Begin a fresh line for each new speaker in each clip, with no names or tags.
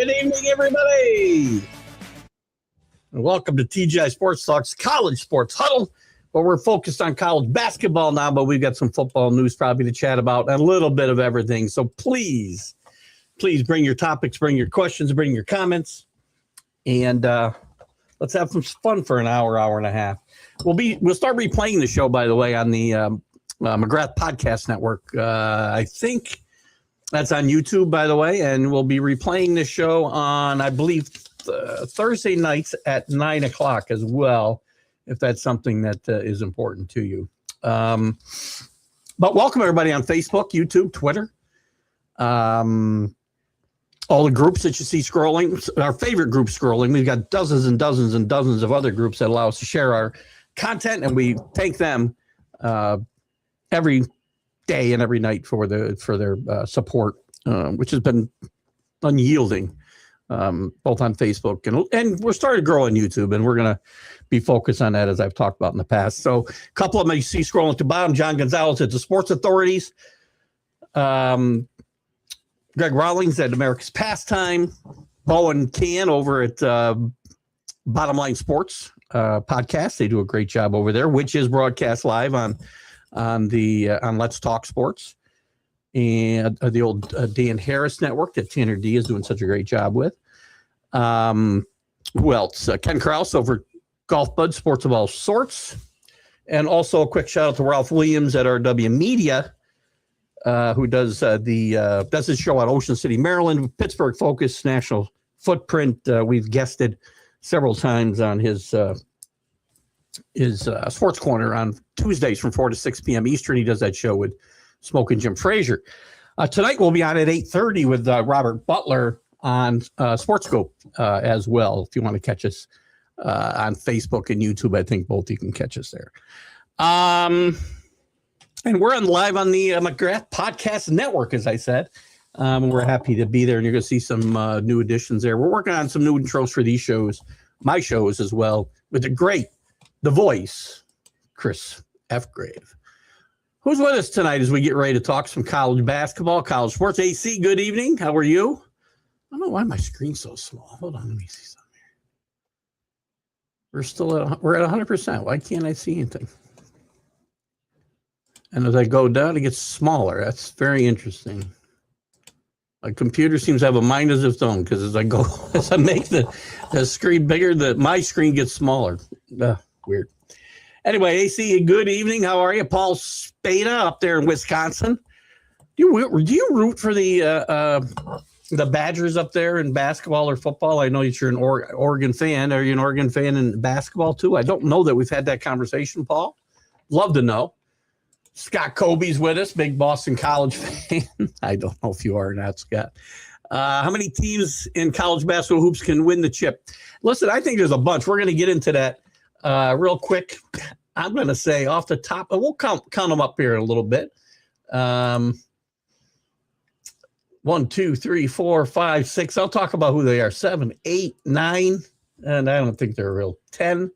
Good evening, everybody. And welcome to TGI Sports Talks College Sports Huddle, where we're focused on college basketball now, but we've got some football news probably to chat about and a little bit of everything. So please bring your topics, bring your questions, bring your comments, and let's have some fun for an hour and a half. We'll start replaying the show, by the way, on the McGrath Podcast Network. I think that's on YouTube, by the way, and we'll be replaying the show on, I believe, Thursday nights at 9 o'clock as well, if that's something that is important to you. But welcome, everybody, on Facebook, YouTube, Twitter. All the groups that you see scrolling, our favorite group scrolling. We've got dozens and dozens and dozens of other groups that allow us to share our content, and we thank them every day and every night for their support, which has been unyielding, both on Facebook and we're starting to grow on YouTube, and we're going to be focused on that, as I've talked about in the past. So a couple of them you see scrolling to the bottom: John Gonzalez at the Sports Authorities, Greg Rawlings at America's Pastime, Bowen Can over at Bottom Line Sports podcast. They do a great job over there, which is broadcast live on Let's Talk Sports, and the old Dan Harris network that Tanner D is doing such a great job with. Who else? Ken Krause over Golf Bud Sports of All Sorts, and also a quick shout out to Ralph Williams at RW Media, who does his show out Ocean City, Maryland, Pittsburgh Focus, National Footprint. We've guested several times on his Sports Corner on Tuesdays from 4 to 6 p.m. Eastern. He does that show with Smoke and Jim Frazier. Tonight we'll be on at 8:30 with Robert Butler on Sportscope as well. If you want to catch us on Facebook and YouTube, I think both you can catch us there. And we're live on the McGrath Podcast Network, as I said. We're happy to be there, and you're going to see some new additions there. We're working on some new intros for these shows, my shows as well, with the voice, Chris F. Grave, who's with us tonight as we get ready to talk some college basketball, college sports. AC, good evening. How are you? I don't know why my screen's so small. Hold on, let me see something here. We're at 100%. Why can't I see anything? And as I go down, it gets smaller. That's very interesting. My computer seems to have a mind of its own, because as I make the screen bigger, my screen gets smaller. Weird. Anyway, AC, good evening. How are you? Paul Spada up there in Wisconsin. Do you root for the Badgers up there in basketball or football? I know that you're an Oregon fan. Are you an Oregon fan in basketball too? I don't know that we've had that conversation, Paul. Love to know. Scott Kobe's with us, big Boston College fan. I don't know if you are or not, Scott. How many teams in college basketball hoops can win the chip? Listen, I think there's a bunch. We're going to get into that real quick. I'm going to say off the top, and we'll count them up here in a little bit. 1, 2, 3, 4, 5, 6. I'll talk about who they are. 7, 8, 9, and I don't think they're real. 10,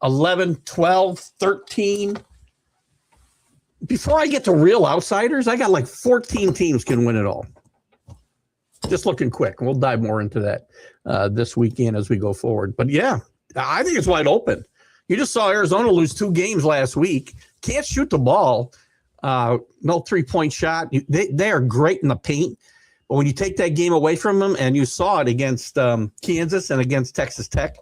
11, 12, 13. Before I get to real outsiders, I got like 14 teams can win it all. Just looking quick. We'll dive more into that this weekend as we go forward. But yeah, I think it's wide open. You just saw Arizona lose 2 games last week. Can't shoot the ball. No 3-point shot. They are great in the paint. But when you take that game away from them, and you saw it against Kansas and against Texas Tech,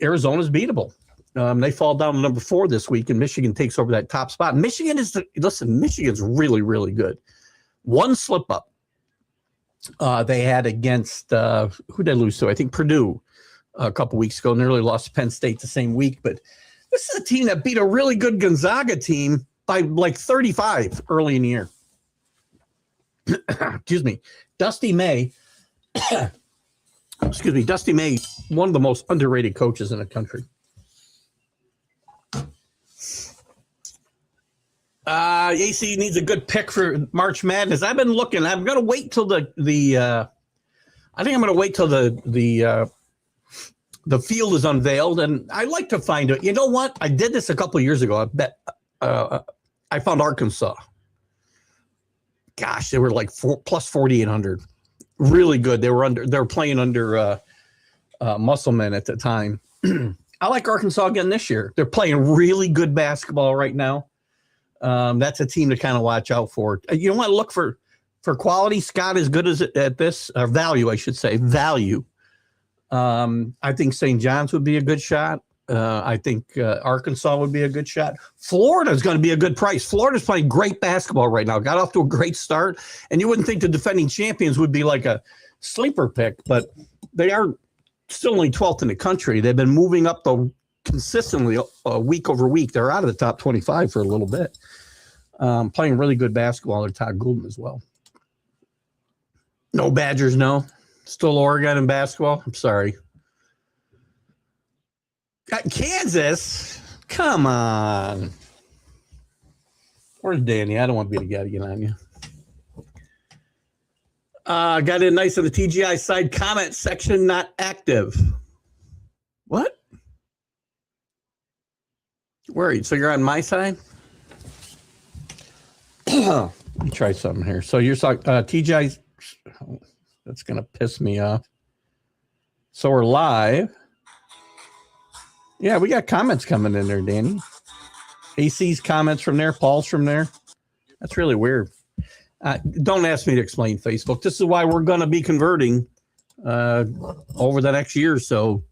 Arizona's beatable. They fall down to number 4 this week, and Michigan takes over that top spot. Michigan's really, really good. One slip up they had against who did they lose to? I think Purdue a couple weeks ago. Nearly lost to Penn State the same week. But this is a team that beat a really good Gonzaga team by like 35 early in the year. Excuse me. Dusty May, one of the most underrated coaches in the country. AC needs a good pick for March Madness. I've been looking. I'm going to wait till the field is unveiled, and I like to find it. You know what? I did this a couple of years ago. I bet I found Arkansas. Gosh, they were like plus 4,800. really good. They were playing under Musselman at the time. I like Arkansas again this year. They're playing really good basketball right now. That's a team to kind of watch out for. You don't want to look for quality. Scott is good at this, or value, I should say, value. I think St. John's would be a good shot. I think Arkansas would be a good shot. Florida is going to be a good price. Florida's playing great basketball right now. Got off to a great start, and you wouldn't think the defending champions would be like a sleeper pick, but they are still only 12th in the country. They've been moving up consistently week over week. They're out of the top 25 for a little bit. Playing really good basketball. They're Todd Goulden as well. No Badgers, no. Still Oregon in basketball. I'm sorry. Kansas? Come on. Where's Danny? I don't want to be the guy to get on you. Got in nice on the TGI side. Comment section not active. What? Where are you? So you're on my side? Let me try something here. So you're talking TGI. That's going to piss me off. So we're live. Yeah, we got comments coming in there, Danny. AC's comments from there. Paul's from there. That's really weird. Don't ask me to explain Facebook. This is why we're going to be converting over the next year or so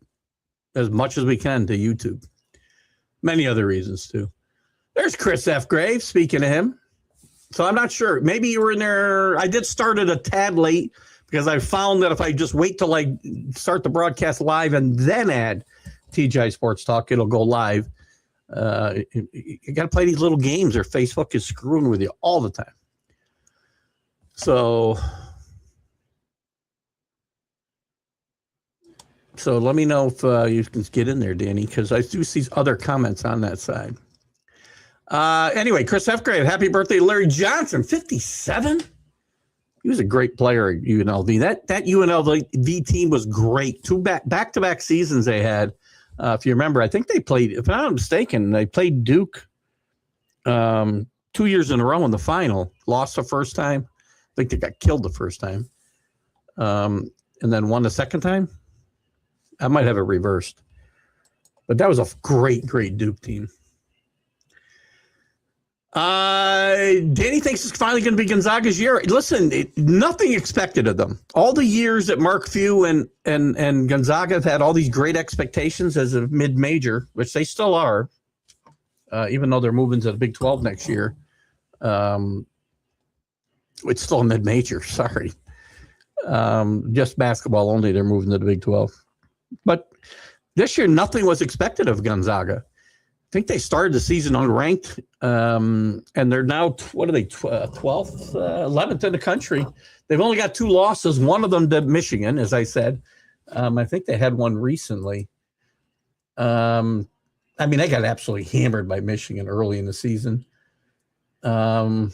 as much as we can to YouTube. Many other reasons, too. There's Chris F. Graves, speaking of him. So I'm not sure. Maybe you were in there. I did start it a tad late because I found that if I just wait till I start the broadcast live and then add TGI Sports Talk, it'll go live. You got to play these little games or Facebook is screwing with you all the time. So let me know if you can get in there, Danny, because I do see other comments on that side. Anyway, Chris F. Grave, happy birthday, Larry Johnson, 57. He was a great player at UNLV. That UNLV team was great. Two back-to-back seasons they had. If you remember, I think they played, if I'm not mistaken, they played Duke 2 years in a row in the final. Lost the first time. I think they got killed the first time. And then won the second time. I might have it reversed. But that was a great, great Duke team. Danny thinks it's finally going to be Gonzaga's year. Listen, nothing expected of them. All the years that Mark Few and Gonzaga have had all these great expectations as a mid-major, which they still are, even though they're moving to the Big 12 next year. It's still a mid-major, sorry. Just basketball only, they're moving to the Big 12. But this year, nothing was expected of Gonzaga. I think they started the season unranked, and they're now, 12th, 11th in the country. They've only got 2 losses, one of them to Michigan, as I said. I think they had one recently. I mean, they got absolutely hammered by Michigan early in the season. And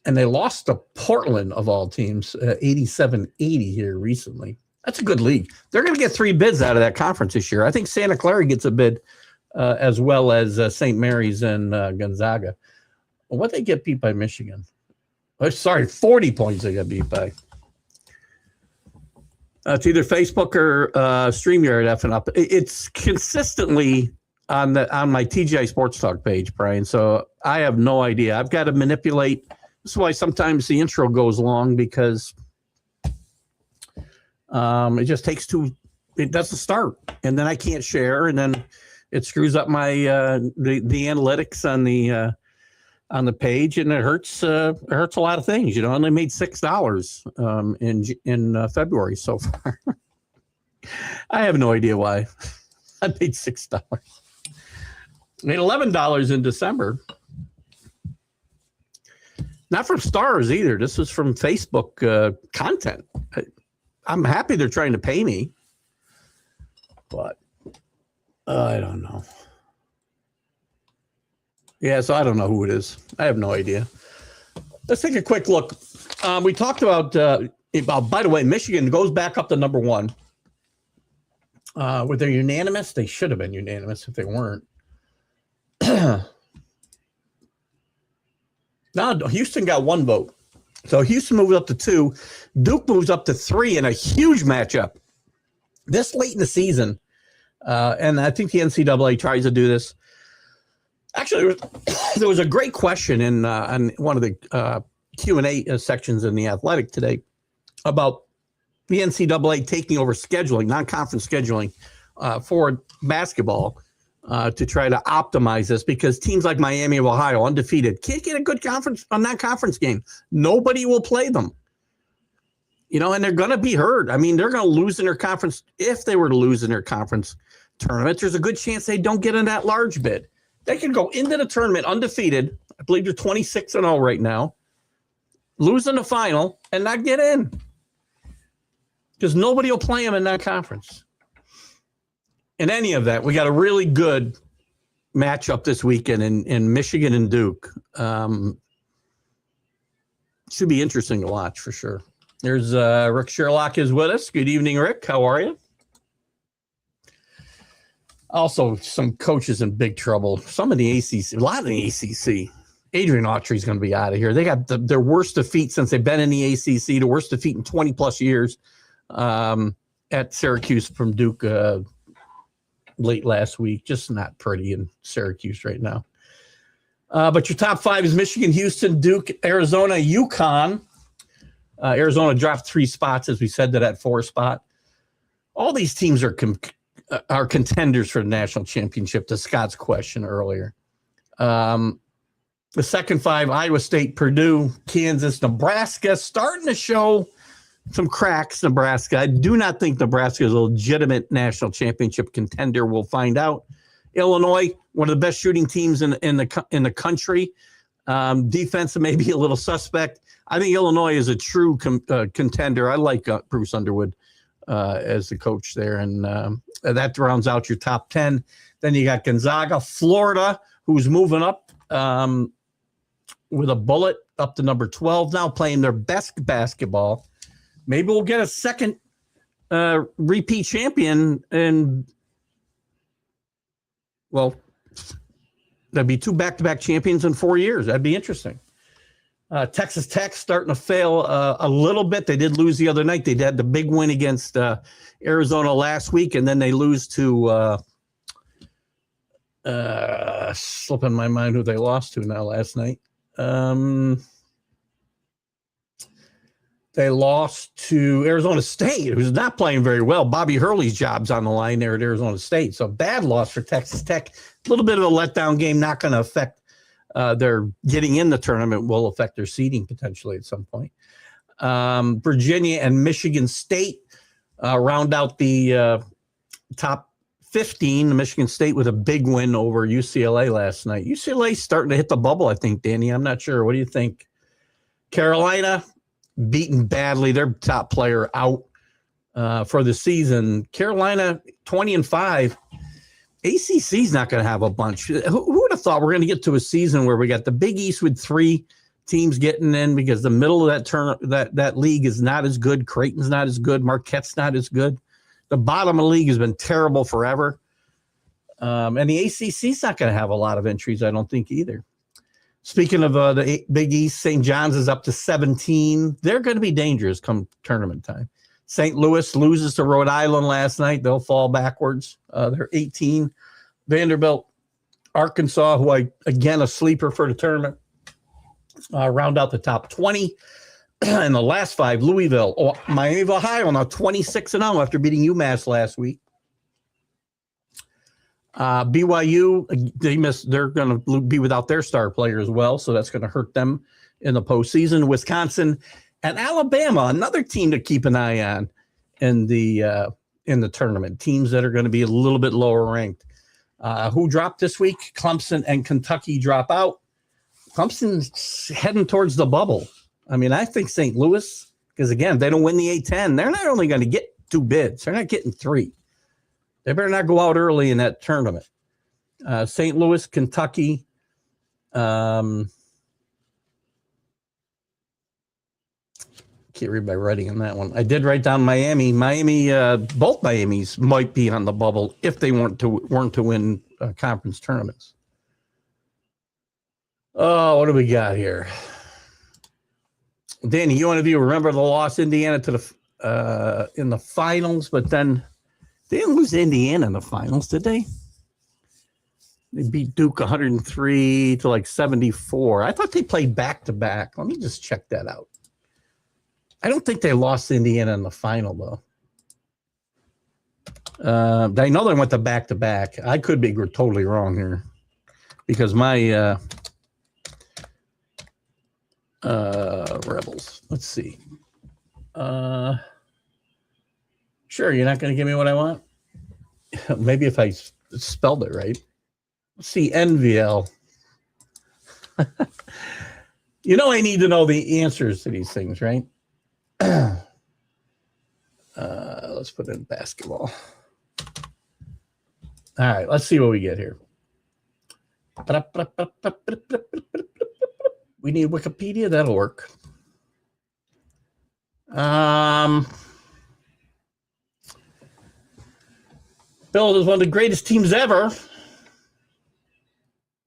they lost to Portland, of all teams, 87-80 here recently. That's a good league. They're going to get 3 bids out of that conference this year. I think Santa Clara gets a bid as well as St. Mary's and Gonzaga. What they get beat by Michigan? Oh, sorry, 40 points they got beat by. It's either Facebook or StreamYard effing up. It's consistently on my TGI Sports Talk page, Brian. So I have no idea. I've got to manipulate. This is why sometimes the intro goes long, because it just takes it doesn't start, and then I can't share, and then it screws up my the analytics on the page, and it hurts a lot of things. I only made $6 in February so far. I have no idea why. I made $6. I made $11 in December. Not from stars either. This was from Facebook content. I'm happy they're trying to pay me, but I don't know. Yeah, so I don't know who it is. I have no idea. Let's take a quick look. We talked about, by the way, Michigan goes back up to number 1. Were they unanimous? They should have been unanimous if they weren't. No, Houston got 1 vote. So Houston moves up to 2. Duke moves up to 3 in a huge matchup. This late in the season, and I think the NCAA tries to do this. Actually, there was a great question in on one of the Q&A sections in The Athletic today about the NCAA taking over scheduling, non-conference scheduling for basketball to try to optimize this, because teams like Miami of Ohio, undefeated, can't get a good non-conference game. Nobody will play them. And they're going to be hurt. I mean, they're going to lose in their conference. If they were to lose in their conference tournament, there's a good chance they don't get in that large bid. They can go into the tournament undefeated. I believe they're 26-0 right now. Lose in the final and not get in, because nobody will play them in that conference. In any of that, we got a really good matchup this weekend in Michigan and Duke. Should be interesting to watch for sure. There's Rick Sherlock is with us. Good evening, Rick. How are you? Also, some coaches in big trouble. Some in the ACC, a lot in the ACC. Adrian Autry's going to be out of here. They got their worst defeat since they've been in the ACC, the worst defeat in 20-plus years at Syracuse from Duke late last week. Just not pretty in Syracuse right now. But your top 5 is Michigan, Houston, Duke, Arizona, UConn. Arizona dropped 3 spots, as we said, to that 4 spot. All these teams are contenders for the national championship, to Scott's question earlier. The second 5, Iowa State, Purdue, Kansas, Nebraska, starting to show some cracks. Nebraska. I do not think Nebraska is a legitimate national championship contender. We'll find out. Illinois, one of the best shooting teams in the country. Defense may be a little suspect. I think Illinois is a true contender. I like Bruce Underwood as the coach there, and that rounds out your top 10. Then you got Gonzaga, Florida, who's moving up with a bullet up to number 12 now, playing their best basketball. Maybe we'll get a second repeat champion, and well, that'd be 2 back-to-back champions in 4 years. That'd be interesting. Texas Tech starting to fail a little bit. They did lose the other night. They had the big win against Arizona last week, and then they lose to slipping my mind who they lost to now last night. They lost to Arizona State, who's not playing very well. Bobby Hurley's job's on the line there at Arizona State. So bad loss for Texas Tech. A little bit of a letdown game, not going to affect their getting in the tournament, will affect their seeding potentially at some point. Virginia and Michigan State round out the top 15. Michigan State with a big win over UCLA last night. UCLA's starting to hit the bubble, I think, Danny. I'm not sure. What do you think? Carolina beaten badly, their top player out for the season. Carolina 20-5. ACC's not going to have a bunch. Who would have thought we're going to get to a season where we got the Big East with 3 teams getting in, because the middle of that league is not as good. Creighton's not as good. Marquette's not as good. The bottom of the league has been terrible forever. And the ACC's not going to have a lot of entries, I don't think, either. Speaking of the Big East, St. John's is up to 17. They're going to be dangerous come tournament time. St. Louis loses to Rhode Island last night. They'll fall backwards. They're 18. Vanderbilt, Arkansas, who again, a sleeper for the tournament, round out the top 20. And the last 5, Louisville, Miami of Ohio, now 26-0 after beating UMass last week. BYU, they're going to be without their star player as well, so that's going to hurt them in the postseason. Wisconsin and Alabama, another team to keep an eye on in the tournament. Teams that are going to be a little bit lower ranked. Who dropped this week? Clemson and Kentucky drop out. Clemson's heading towards the bubble. I mean, I think St. Louis, because again, if they don't win the A-10, they're not only going to get 2 bids, they're not getting 3. They better not go out early in that tournament. St. Louis, Kentucky. Can't read my writing on that one. I did write down Miami. Both Miamis might be on the bubble if they weren't to win conference tournaments. Oh, what do we got here? Danny, you want to remember the loss Indiana to the in the finals, but then they didn't lose to Indiana in the finals, did they? They beat Duke 103 to like 74. I thought they played back-to-back. Let me just check that out. I don't think they lost to Indiana in the final, though. I know they went to back-to-back. I could be totally wrong here because my Rebels. Let's see. Sure, you're not going to give me what I want? Maybe if I spelled it right. Let's see, NVL. You know I need to know the answers to these things, right? Let's put in basketball. All right, let's see what we get here. We need Wikipedia. That'll work. Bill is one of the greatest teams ever.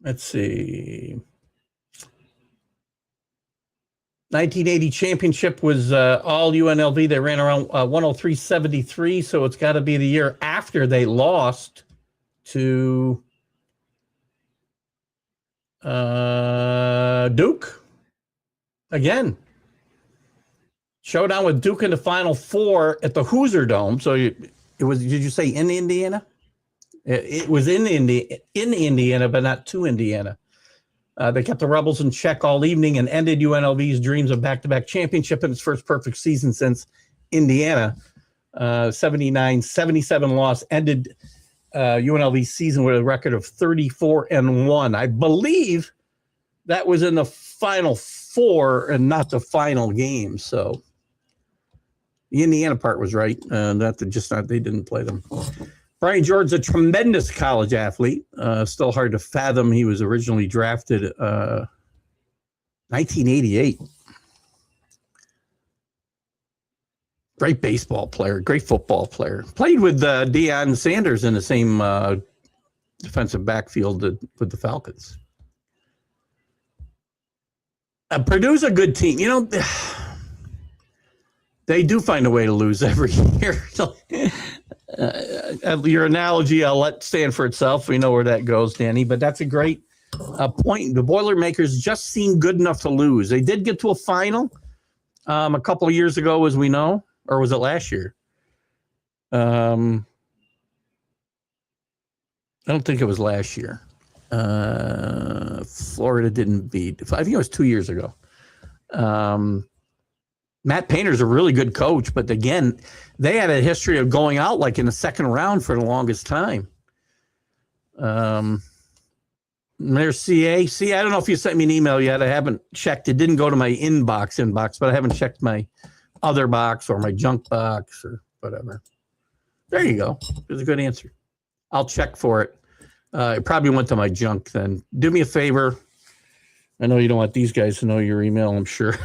Let's see. 1980 championship was all UNLV. They ran around 103.73, so it's got to be the year after they lost to Duke. Again. Showdown with Duke in the Final Four at the Hoosier Dome. So it was, did you say in Indiana? It was in Indiana, but not to Indiana. They kept the Rebels in check all evening and ended UNLV's dreams of back-to-back championship in its first perfect season since Indiana. 79-77 loss ended UNLV's season with a record of 34-1. I believe that was in the Final Four and not the final game. So the Indiana part was right. They didn't play them. Brian George's a tremendous college athlete. Still hard to fathom. He was originally drafted 1988. Great baseball player, great football player. Played with Deion Sanders in the same defensive backfield with the Falcons. Purdue's a good team. You know, they do find a way to lose every year. Your analogy, I'll let stand for itself. We know where that goes, Danny, but that's a great point. The Boilermakers just seem good enough to lose. They did get to a final a couple of years ago, as we know, or was it last year? I don't think it was last year. Florida didn't beat. I think it was 2 years ago. Matt Painter's a really good coach, but again, they had a history of going out like in the second round for the longest time. There's CA. I don't know if you sent me an email yet. I haven't checked. It didn't go to my inbox, but I haven't checked my other box or my junk box or whatever. There you go. There's a good answer. I'll check for it. It probably went to my junk then. Do me a favor. I know you don't want these guys to know your email, I'm sure.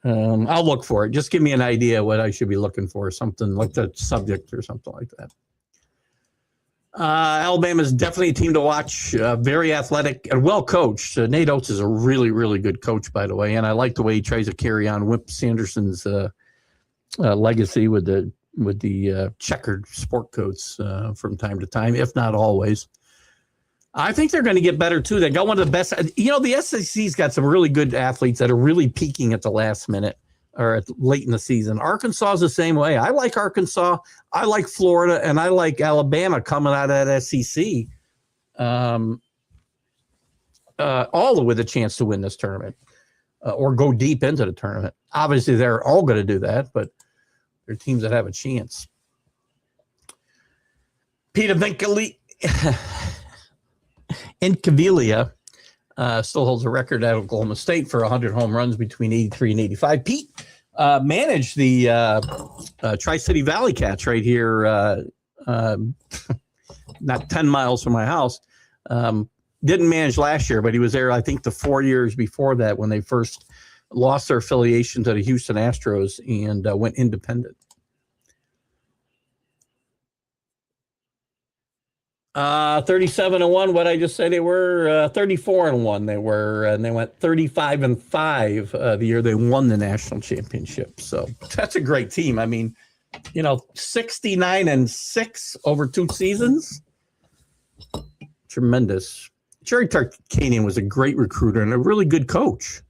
I'll look for it. Just give me an idea what I should be looking for, something like the subject or something like that. Alabama's definitely a team to watch. Very athletic and well coached. Nate Oates is a really, really good coach, by the way, and I like the way he tries to carry on Whip Sanderson's legacy with the checkered sport coats from time to time, if not always. I think they're going to get better, too. They got one of the best. You know, the SEC's got some really good athletes that are really peaking at the last minute or late in the season. Arkansas is the same way. I like Arkansas. I like Florida, and I like Alabama coming out of that SEC, all with a chance to win this tournament or go deep into the tournament. Obviously, they're all going to do that, but they're teams that have a chance. Peter Vinkele. Incaviglia still holds a record at Oklahoma State for 100 home runs between 83 and 85. Pete managed the Tri-City Valley Cats right here, not 10 miles from my house. Didn't manage last year, but he was there, I think, the 4 years before that when they first lost their affiliation to the Houston Astros and went independent. 37-1. What I just said, they were 34-1. They were, and they went 35-5 the year they won the national championship. So that's a great team. I mean, 69-6 over 2 seasons. Tremendous. Jerry Tarkanian was a great recruiter and a really good coach.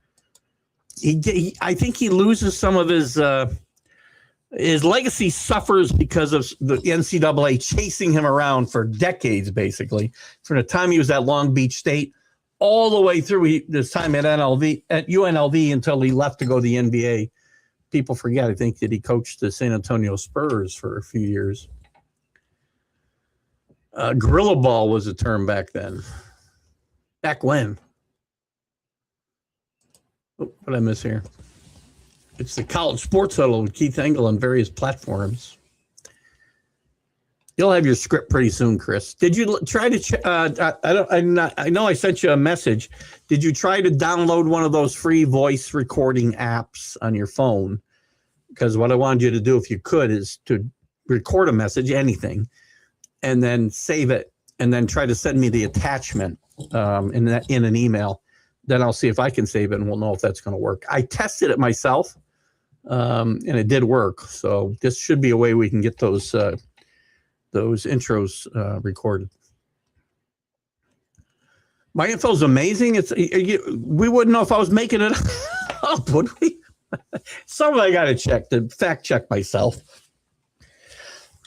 I think he loses some of his legacy suffers because of the NCAA chasing him around for decades, basically, from the time he was at Long Beach State all the way through his time at UNLV until he left to go to the NBA. People forget, I think, that he coached the San Antonio Spurs for a few years. Gorilla ball was a term back then. Back when? Oh, what did I miss here? It's the College Sports Huddle with Keith Engle on various platforms. You'll have your script pretty soon, Chris. Did you try to? I know I sent you a message. Did you try to download one of those free voice recording apps on your phone? Because what I wanted you to do, if you could, is to record a message, anything, and then save it, and then try to send me the attachment in an email. Then I'll see if I can save it, and we'll know if that's going to work. I tested it myself, and it did work. So this should be a way we can get those intros recorded. My info is amazing. We wouldn't know if I was making it up, would we? Some of I got to check to fact check myself.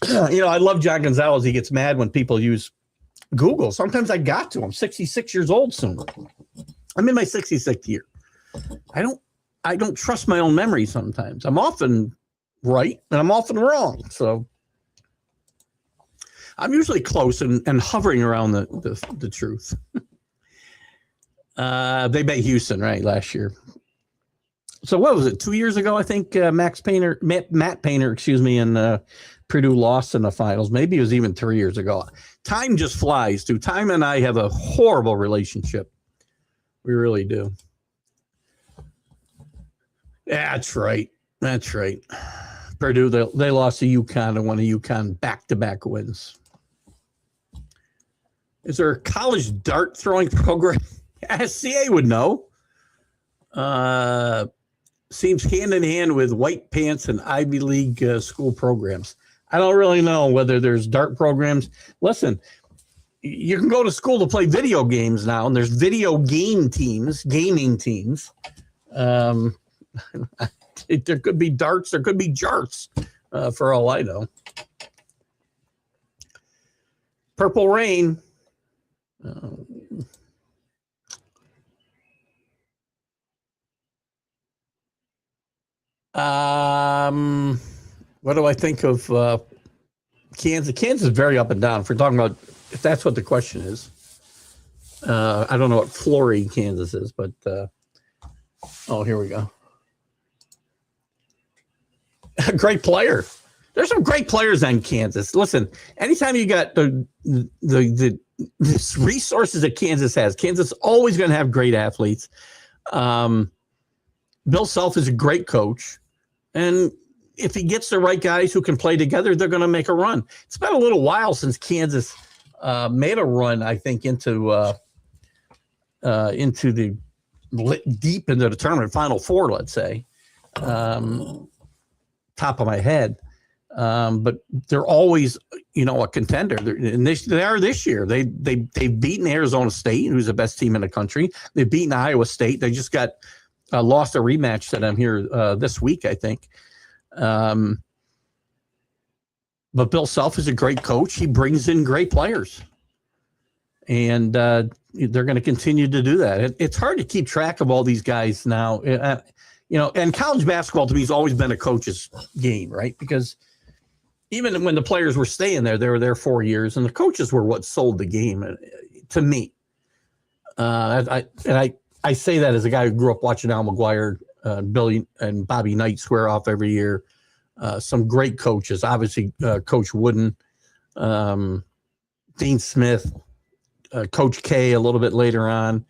I love John Gonzalez. He gets mad when people use Google. Sometimes I got to. I'm 66 years old soon. I'm in my 66th year. I don't trust my own memory sometimes. I'm often right and I'm often wrong. So I'm usually close and hovering around the truth. They beat Houston, right, last year. So what was it, 2 years ago, I think Matt Painter, and Purdue lost in the finals. Maybe it was even 3 years ago. Time just flies, dude. Time and I have a horrible relationship. We really do. That's right. That's right. Purdue, they lost to UConn and won a UConn back-to-back wins. Is there a college dart throwing program? SCA would know. Seems hand in hand with white pants and Ivy League school programs. I don't really know whether there's dart programs. Listen, you can go to school to play video games now, and there's video gaming teams. There could be darts. There could be jarts, for all I know. Purple Rain. What do I think of Kansas? Kansas is very up and down. If we're talking about, if that's what the question is. I don't know what Flory, Kansas is, but here we go. A great player. There's some great players on Kansas. Listen, anytime you got the resources that Kansas has, Kansas is always going to have great athletes. Bill Self is a great coach, and if he gets the right guys who can play together, they're going to make a run. It's been a little while since Kansas made a run, I think, into the deep into the tournament, Final Four, let's say. Top of my head. But they're always, a contender. They are this year. They've beaten Arizona State, who's the best team in the country. They've beaten Iowa State. They just got lost a rematch that I'm here this week, I think. But Bill Self is a great coach. He brings in great players. And they're going to continue to do that. It's hard to keep track of all these guys now. And college basketball to me has always been a coach's game, right? Because even when the players were staying there, they were there 4 years, and the coaches were what sold the game to me. I say that as a guy who grew up watching Al McGuire, Billy and Bobby Knight square off every year. Some great coaches, obviously Coach Wooden, Dean Smith, Coach K a little bit later on,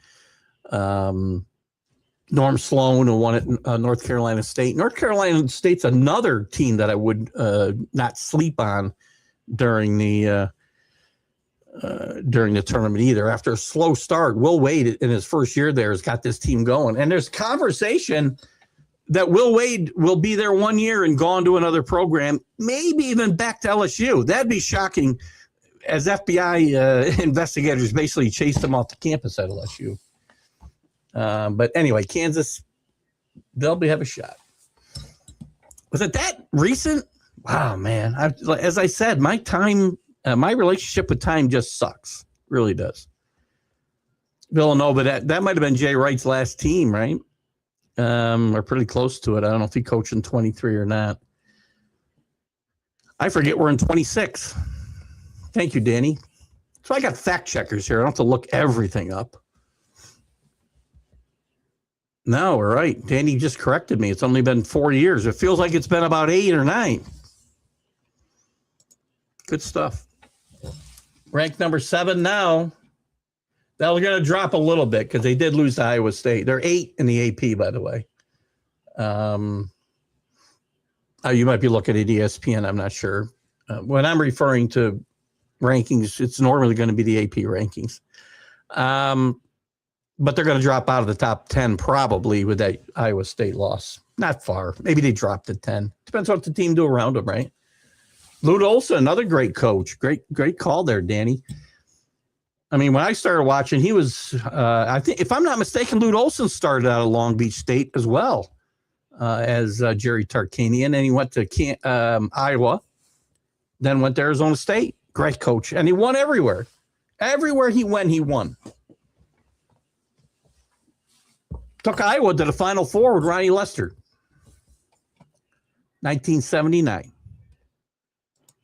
Norm Sloan, who won at North Carolina State. North Carolina State's another team that I would not sleep on during the during the tournament either. After a slow start, Will Wade in his first year there has got this team going. And there's conversation that Will Wade will be there 1 year and gone to another program, maybe even back to LSU. That'd be shocking, as FBI investigators basically chased him off the campus at LSU. But anyway, Kansas, they'll have a shot. Was it that recent? Wow, man. As I said, my relationship with time just sucks. Really does. Villanova, that might have been Jay Wright's last team, right? Or pretty close to it. I don't know if he coached in 23 or not. I forget we're in 26. Thank you, Danny. So I got fact checkers here. I don't have to look everything up. No, we're right. Danny just corrected me. It's only been 4 years. It feels like it's been about 8 or 9. Good stuff. Ranked number 7 now. They're going to drop a little bit because they did lose to Iowa State. They're 8 in the AP, by the way. You might be looking at ESPN. I'm not sure. When I'm referring to rankings, it's normally going to be the AP rankings. But they're going to drop out of the top 10 probably with that Iowa State loss. Not far. Maybe they dropped to 10. Depends what the team do around them, right? Lute Olson, another great coach. Great call there, Danny. I mean, when I started watching, he was, I think, if I'm not mistaken, Lute Olson started out at Long Beach State as well as Jerry Tarkanian, and he went to Iowa, then went to Arizona State. Great coach, and he won everywhere. Everywhere he went, he won. Took Iowa to the Final Four with Ronnie Lester. 1979.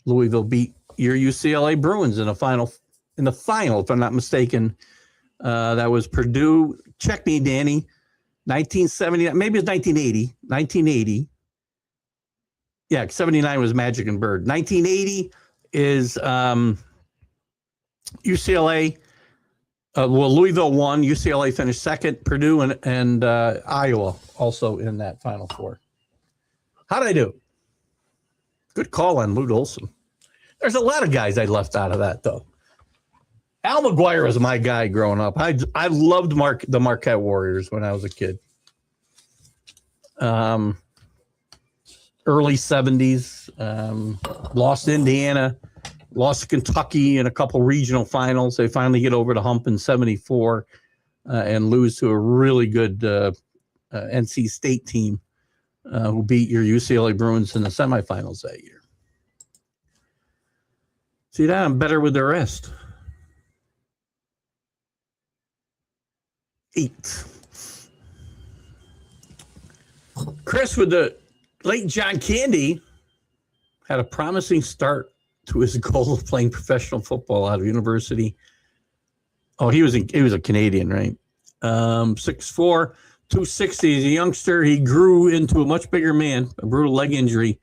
Louisville beat your UCLA Bruins in the final, if I'm not mistaken. That was Purdue. Check me, Danny. 1979, maybe it's 1980. 1980. Yeah, 79 was Magic and Bird. 1980 is UCLA. Louisville won. UCLA finished second. Purdue and Iowa also in that Final Four. How did I do? Good call on Lute Olson. There's a lot of guys I left out of that, though. Al McGuire was my guy growing up. I loved the Marquette Warriors when I was a kid. Early 70s. Lost Indiana. Lost to Kentucky in a couple regional finals. They finally get over the hump in 74 and lose to a really good NC State team who beat your UCLA Bruins in the semifinals that year. See that? I'm better with the rest. 8. Chris with the late John Candy had a promising start to his goal of playing professional football out of university. Oh, he was a Canadian, right? 6'4", 260. As a youngster, he grew into a much bigger man. A brutal leg injury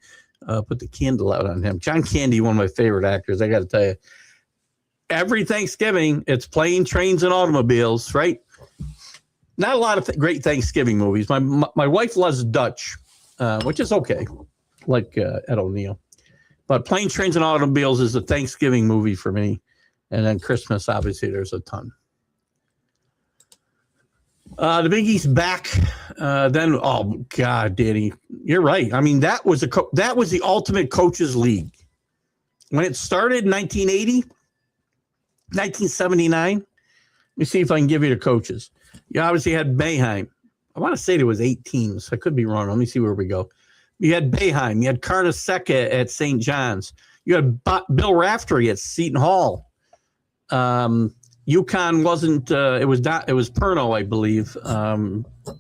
put the candle out on him. John Candy, one of my favorite actors. I got to tell you, every Thanksgiving, it's Plane, Trains, and Automobiles, right? Not a lot of great Thanksgiving movies. My wife loves Dutch, which is okay, like Ed O'Neill. But Plane, Trains, and Automobiles is a Thanksgiving movie for me. And then Christmas, obviously, there's a ton. The Big East back. Then, oh, God, Danny, you're right. I mean, that was the ultimate coaches league. When it started in 1980, 1979, let me see if I can give you the coaches. You obviously had Boeheim. I want to say there was 8 teams. I could be wrong. Let me see where we go. You had Boeheim. You had Carnesecca at St. John's. You had Bill Raftery at Seton Hall. UConn wasn't. It was Perno, I believe,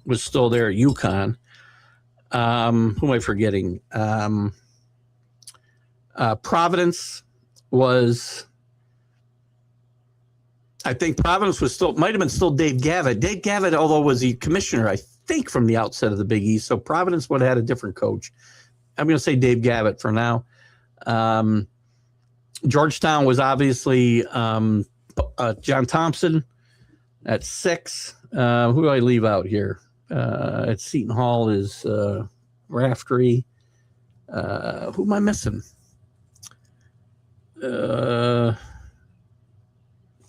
was still there at UConn. Who am I forgetting? Providence was. I think Providence was might have been still Dave Gavitt. Dave Gavitt, although was the commissioner, I think, from the outset of the Big East. So Providence would have had a different coach. I'm going to say Dave Gavitt for now. Georgetown was obviously John Thompson at 6. Who do I leave out here? At Seton Hall is Raftery. Who am I missing?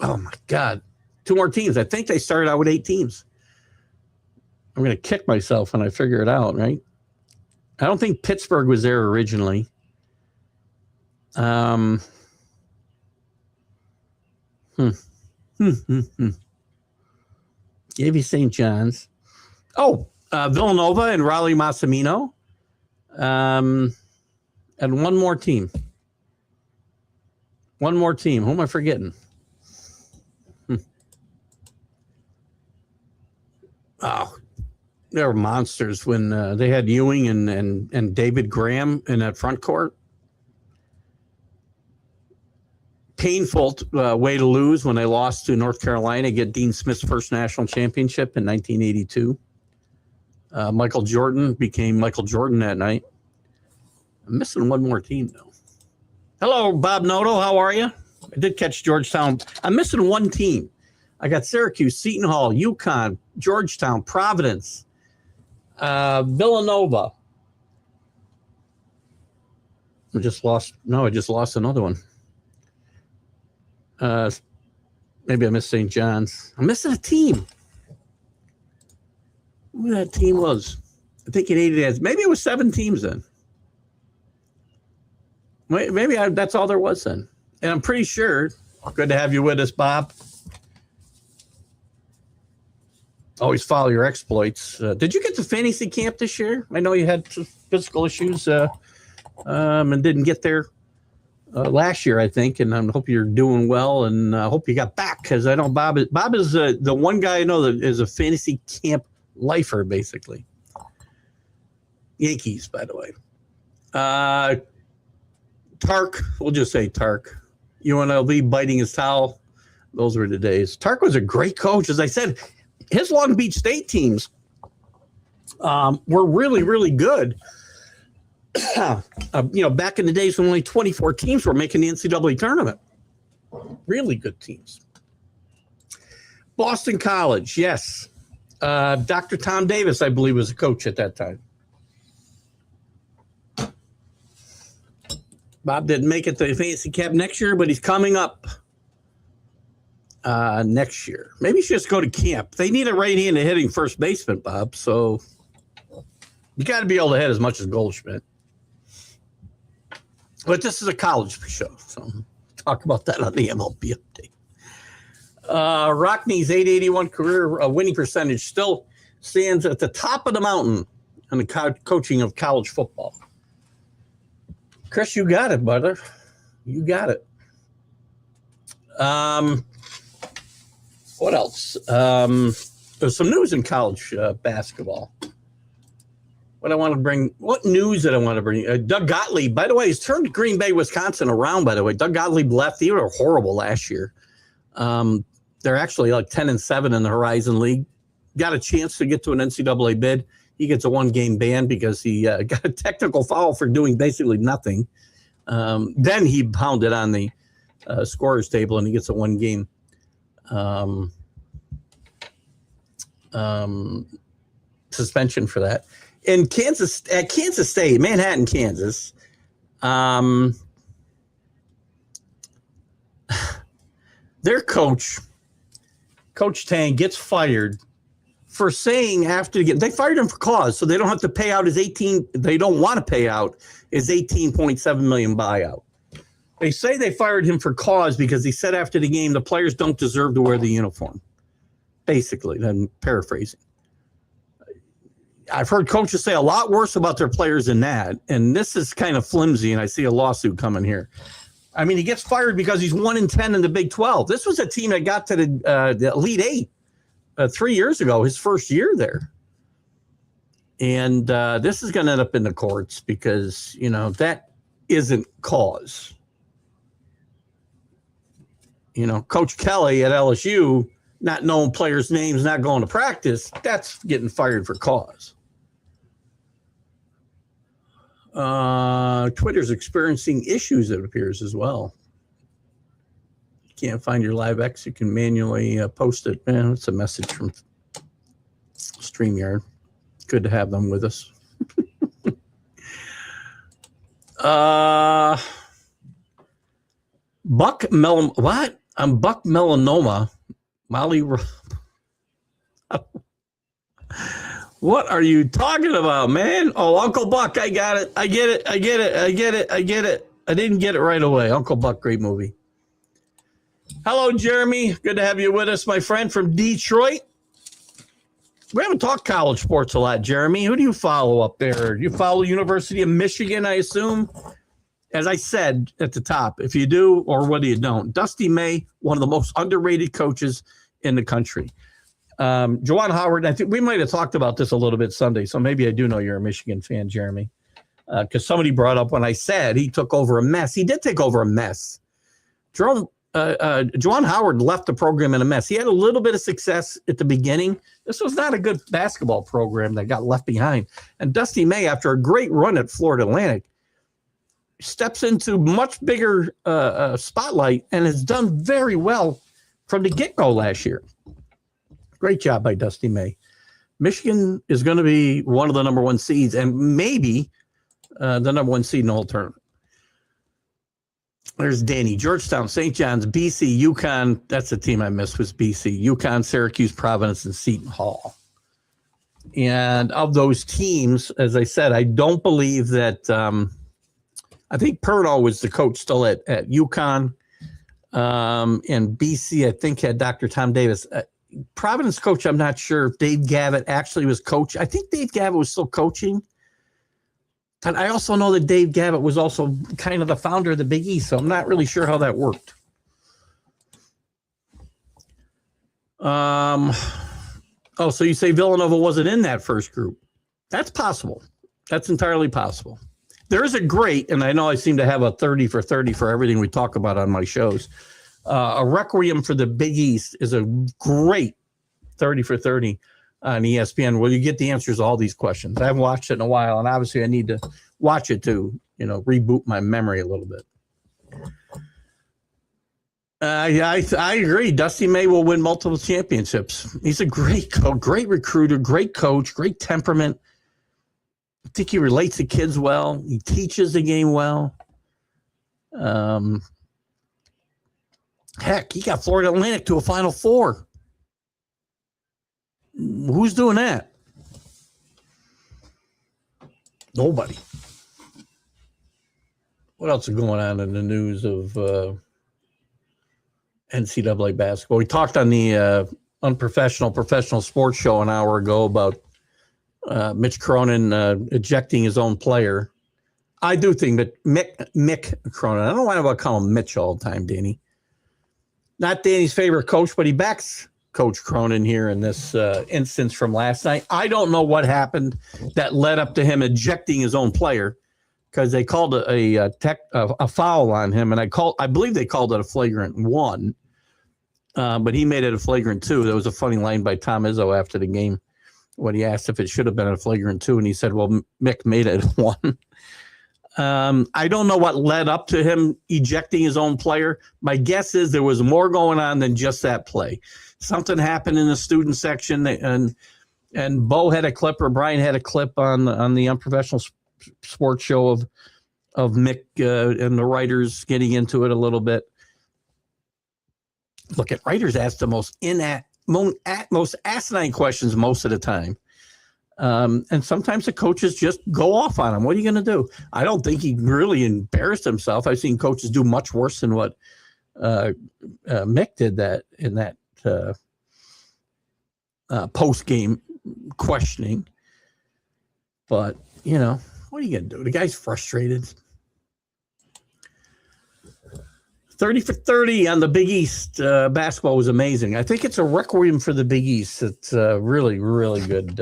Oh my God. 2 more teams. I think they started out with 8 teams. I'm going to kick myself when I figure it out, right? I don't think Pittsburgh was there originally. Maybe St. John's. Oh, Villanova and Raleigh Massimino. And one more team. One more team. Who am I forgetting? Oh, they were monsters when they had Ewing and David Graham in that front court. Painful way to lose when they lost to North Carolina, get Dean Smith's first national championship in 1982. Michael Jordan became Michael Jordan that night. I'm missing one more team, though. Hello, Bob Noto. How are you? I did catch Georgetown. I'm missing one team. I got Syracuse, Seton Hall, UConn, Georgetown, Providence, Villanova. I just lost another one. Maybe I missed St. John's. I'm missing a team. Who that team was? I think maybe it was 7 teams then. Maybe that's all there was then. And I'm pretty sure. Good to have you with us, Bob. Always follow your exploits. Did you get to fantasy camp this year? I know you had some physical issues and didn't get there last year, I think. And I hope you're doing well, and I hope you got back, because I know Bob is the one guy I know that is a fantasy camp lifer, basically. Yankees, by the way. Tark, we'll just say Tark. UNLV biting his towel. Those were the days. Tark was a great coach. As I said, his Long Beach State teams were really, really good. Back in the days when only 24 teams were making the NCAA tournament. Really good teams. Boston College, yes. Dr. Tom Davis, I believe, was a coach at that time. Bob didn't make it to the fantasy camp next year, but he's coming up next year. Maybe he should just go to camp. They need a right-handed hitting first baseman, Bob, so you got to be able to hit as much as Goldschmidt. But this is a college show, so talk about that on the MLB update. Rockney's 881 career winning percentage still stands at the top of the mountain in the coaching of college football. Chris, you got it, brother. You got it. What else? There's some news in college basketball. What news did I want to bring? Doug Gottlieb, by the way, has turned Green Bay, Wisconsin around, by the way. Doug Gottlieb left. They were horrible last year. They're actually like 10-7 in the Horizon League. Got a chance to get to an NCAA bid. He gets a 1-game ban because he got a technical foul for doing basically nothing. Then he pounded on the scorer's table, and he gets a 1-game suspension for that. At Kansas State, Manhattan, Kansas, their coach, Coach Tang, gets fired for saying they fired him for cause, so they don't have to pay out they don't want to pay out his $18.7 million buyout. They say they fired him for cause because he said after the game the players don't deserve to wear the uniform. Basically, I'm paraphrasing. I've heard coaches say a lot worse about their players than that, and this is kind of flimsy, and I see a lawsuit coming here. I mean, he gets fired because he's 1-10 in the Big 12. This was a team that got to the Elite Eight 3 years ago, his first year there. And this is going to end up in the courts because, that isn't cause. Coach Kelly at LSU, not knowing players' names, not going to practice, that's getting fired for cause. Twitter's experiencing issues, it appears, as well. Can't find your live X, you can manually post it. Man, it's a message from StreamYard. Good to have them with us. Buck Melham, what? I'm Buck Melanoma. Molly. What are you talking about, man? Oh, Uncle Buck, I got it. I get it. I didn't get it right away. Uncle Buck, great movie. Hello, Jeremy. Good to have you with us, my friend from Detroit. We haven't talked college sports a lot, Jeremy. Who do you follow up there? You follow University of Michigan, I assume? As I said at the top, if you do or whether you don't, Dusty May, one of the most underrated coaches in the country. Juwan Howard, I think we might have talked about this a little bit Sunday, so maybe I do know you're a Michigan fan, Jeremy, because somebody brought up when I said he took over a mess. He did take over a mess. Juwan Howard left the program in a mess. He had a little bit of success at the beginning. This was not a good basketball program that got left behind. And Dusty May, after a great run at Florida Atlantic, steps into much bigger spotlight and has done very well from the get-go last year. Great job by Dusty May. Michigan is going to be one of the number one seeds and maybe the number one seed in the whole tournament. There's Danny. Georgetown, St. John's, BC, UConn. That's the team I missed was BC. UConn, Syracuse, Providence, and Seton Hall. And of those teams, as I said, I don't believe that I think Purdo was the coach still at UConn. And BC, I think, had Dr. Tom Davis. Providence coach, I'm not sure if Dave Gavitt actually was coach. I think Dave Gavitt was still coaching. And I also know that Dave Gavitt was also kind of the founder of the Big East, so I'm not really sure how that worked. So you say Villanova wasn't in that first group. That's possible. That's entirely possible. There is a great, and I know I seem to have a 30 for 30 for everything we talk about on my shows. A Requiem for the Big East is a great 30 for 30 on ESPN where you get the answers to all these questions. I haven't watched it in a while, and obviously I need to watch it to, reboot my memory a little bit. I agree. Dusty May will win multiple championships. He's a great coach, great recruiter, great coach, great temperament. I think he relates to kids well. He teaches the game well. Heck, he got Florida Atlantic to a Final Four. Who's doing that? Nobody. What else is going on in the news of NCAA basketball? We talked on the professional sports show an hour ago about Mitch Cronin ejecting his own player. I do think that Mick Cronin, I don't know why I call him Mitch all the time, Danny. Not Danny's favorite coach, but he backs Coach Cronin here in this instance from last night. I don't know what happened that led up to him ejecting his own player because they called a foul on him, and I believe they called it a flagrant 1, but he made it a flagrant 2. There was a funny line by Tom Izzo after the game when he asked if it should have been a flagrant 2, and he said, "Well, Mick made it 1." I don't know what led up to him ejecting his own player. My guess is there was more going on than just that play. Something happened in the student section, and Bo had a clip, or Brian had a clip on the unprofessional sports show of Mick and the writers getting into it a little bit. Look, at writers ask the most asinine questions most of the time. And sometimes the coaches just go off on him. What are you going to do? I don't think he really embarrassed himself. I've seen coaches do much worse than what Mick did in that post-game questioning. But, what are you going to do? The guy's frustrated. 30 for 30 on the Big East. Basketball was amazing. I think it's a requiem for the Big East. It's really, really good.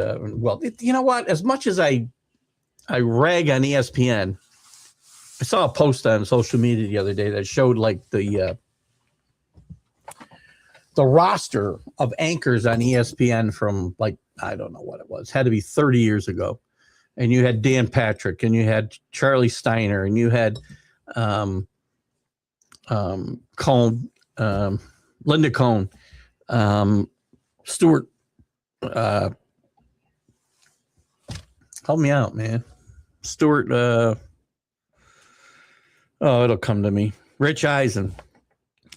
You know what? As much as I rag on ESPN, I saw a post on social media the other day that showed like the roster of anchors on ESPN from I don't know what it was. Had to be 30 years ago. And you had Dan Patrick, and you had Charlie Steiner, and you had Cone, Linda Cone, Stuart. Help me out, man. Stuart. It'll come to me. Rich Eisen,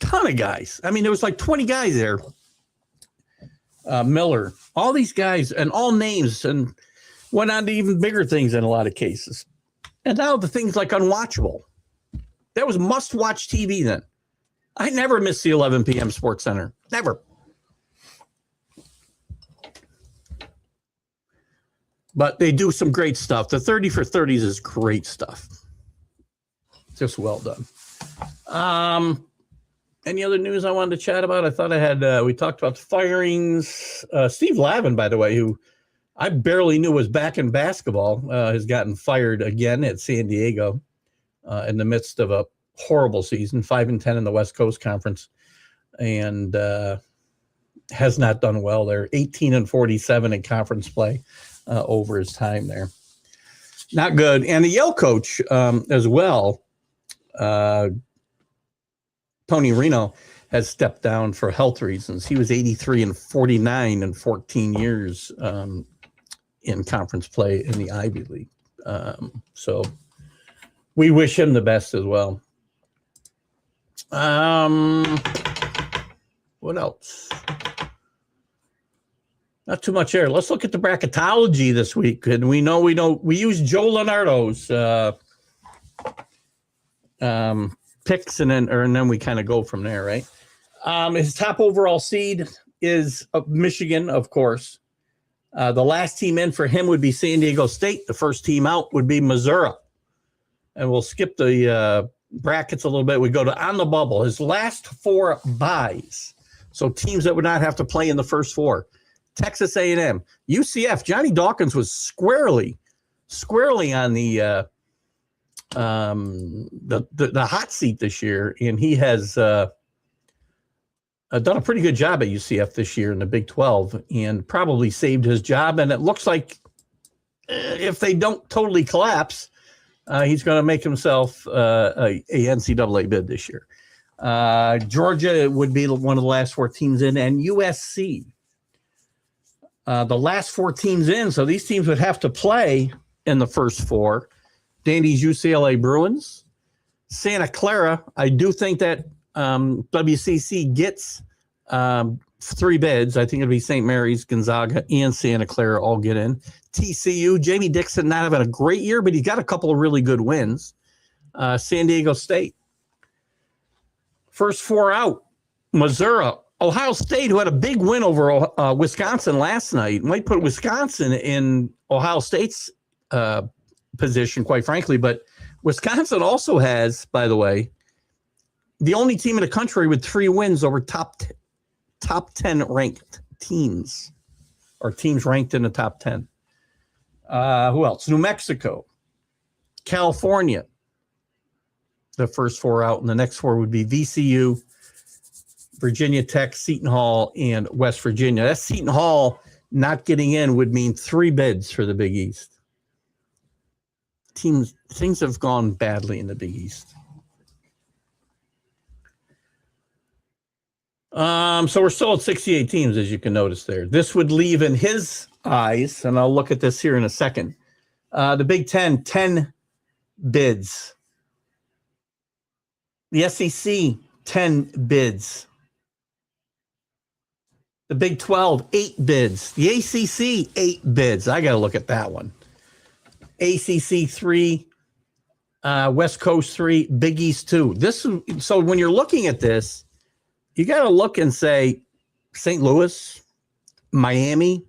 ton of guys. I mean, there was like 20 guys there. Miller, all these guys, and all names, and went on to even bigger things in a lot of cases. And now the thing's like unwatchable. That was must-watch TV then. I never missed the 11 p.m. Sports Center. Never. But they do some great stuff. The 30 for 30s is great stuff. Just well done. Any other news I wanted to chat about? I thought I had, we talked about the firings. Steve Lavin, by the way, who I barely knew was back in basketball, has gotten fired again at San Diego in the midst of a horrible season, 5-10 in the West Coast Conference, and has not done well there. 18-47 in conference play over his time there. Not good. And the Yale coach as well, Tony Reno, has stepped down for health reasons. He was 83-49 in 14 years in conference play in the Ivy League. So we wish him the best as well. What else? Not too much there. Let's look at the bracketology this week. And we use Joe Lenardo's picks, and then we kind of go from there, right? His top overall seed is Michigan, of course. The last team in for him would be San Diego State. The first team out would be Missouri. And we'll skip the brackets a little bit. We go to on the bubble. His last 4 buys, so teams that would not have to play in the first 4. Texas A&M, UCF. Johnny Dawkins was squarely on the hot seat this year, and he has done a pretty good job at UCF this year in the Big 12, and probably saved his job. And it looks like if they don't totally collapse, he's going to make himself a NCAA bid this year. Georgia would be one of the last 4 teams in, and USC. The last 4 teams in, so these teams would have to play in the first 4. Dandy's UCLA Bruins. Santa Clara, I do think that WCC gets 3 bids. I think it'll be St. Mary's, Gonzaga, and Santa Clara all get in. TCU, Jamie Dixon not having a great year, but he's got a couple of really good wins. San Diego State. First 4 out, Missouri. Ohio State, who had a big win over Wisconsin last night, might put Wisconsin in Ohio State's position, quite frankly. But Wisconsin also has, by the way, the only team in the country with 3 wins over top 10 ranked teams, or teams ranked in the top 10. Who else? New Mexico, California. The first 4 out, and the next 4 would be VCU, Virginia Tech, Seton Hall, and West Virginia. That Seton Hall not getting in would mean 3 bids for the Big East. Things have gone badly in the Big East. So we're still at 68 teams, as you can notice there. This would leave in his eyes, and I'll look at this here in a second, the Big 10, 10 bids. The SEC, 10 bids. The Big 12, 8 bids. The ACC, 8 bids. I got to look at that one. ACC 3, West Coast 3, Big East 2. So when you're looking at this, you got to look and say St. Louis, Miami,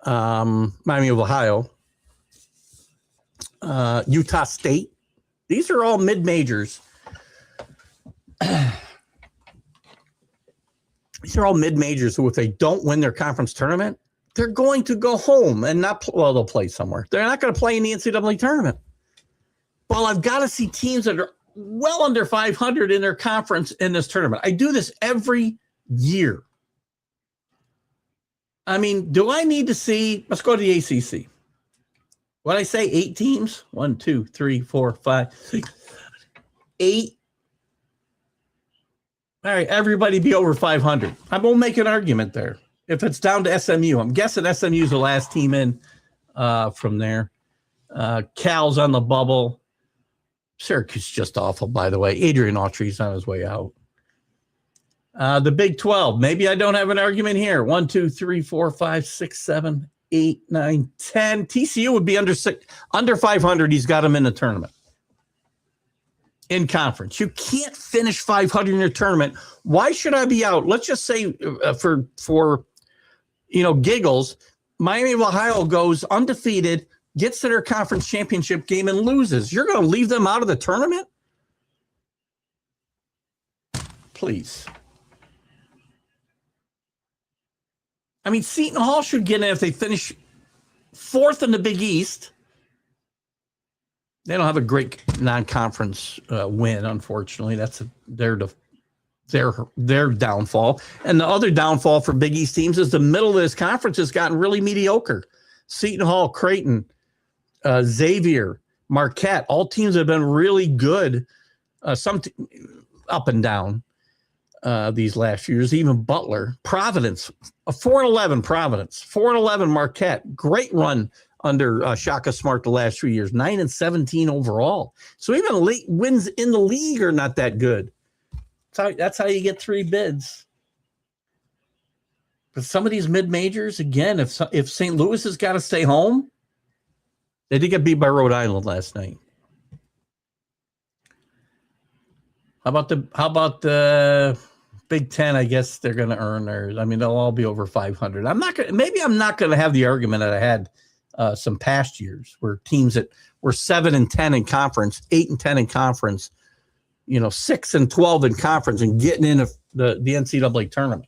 Miami of Ohio, Utah State. These are all mid-majors. These are all mid-majors who, if they don't win their conference tournament, they're going to go home and not well, they'll play somewhere. They're not going to play in the NCAA tournament. Well, I've got to see teams that are well under 500 in their conference in this tournament. I do this every year. I mean, do I need to see, let's go to the ACC. What did I say? 8 teams? 1, 2, 3, 4, 5, 6, 8. All right, everybody be over 500. I won't make an argument there. If it's down to SMU, I'm guessing SMU is the last team in from there. Cal's on the bubble. Syracuse just awful, by the way. Adrian Autry's on his way out. The Big 12. Maybe I don't have an argument here. 1, 2, 3, 4, 5, 6, 7, 8, 9, 10. TCU would be under 500. He's got him in the tournament. In conference. You can't finish 500 in your tournament. Why should I be out? Let's just say for giggles, Miami of Ohio goes undefeated, gets to their conference championship game and loses. You're going to leave them out of the tournament? Please. I mean, Seton Hall should get in if they finish 4th in the Big East. They don't have a great non-conference win, unfortunately. That's their downfall. And the other downfall for Big East teams is the middle of this conference has gotten really mediocre. Seton Hall, Creighton, Xavier, Marquette, all teams have been really good, up and down these last years. Even Butler, Providence, a 4-11 Providence, 4-11 Marquette, great run under Shaka Smart the last 3 years, 9-17 overall. So even wins in the league are not that good. That's how you get 3 bids. But some of these mid-majors, again, if St. Louis has got to stay home, they did get beat by Rhode Island last night. How about the Big Ten? I guess they're going to earn theirs. I mean, they'll all be over 500. I'm not going to have the argument that I had some past years where teams that were 7-10 in conference, 8-10 in conference, 6-12 in conference, and getting into the NCAA tournament.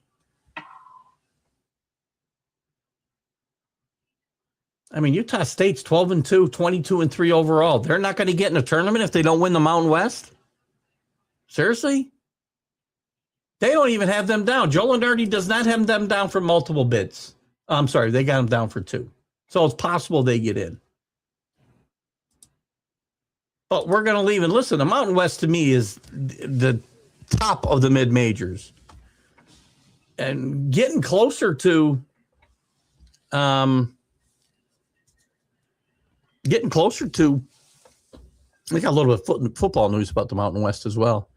I mean, Utah State's 12-2, 22-3 overall. They're not going to get in a tournament if they don't win the Mountain West. Seriously? They don't even have them down. Joe Lunardi does not have them down for multiple bids. I'm sorry, they got them down for 2. So it's possible they get in. But we're going to leave. And listen, the Mountain West to me is the top of the mid-majors. And getting closer to I got a little bit of football news about the Mountain West as well,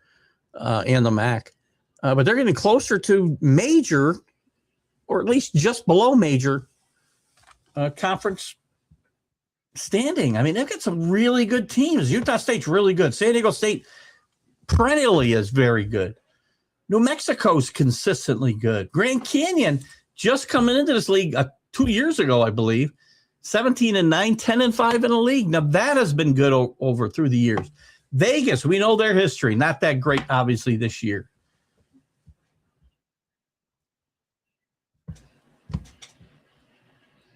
and the MAC. But they're getting closer to major, or at least just below major, conference standing. I mean, they've got some really good teams. Utah State's really good. San Diego State perennially is very good. New Mexico's consistently good. Grand Canyon just coming into this league 2 years ago, I believe. 17-9, 10-5 in the league. Nevada's been good over through the years. Vegas, we know their history. Not that great, obviously, this year.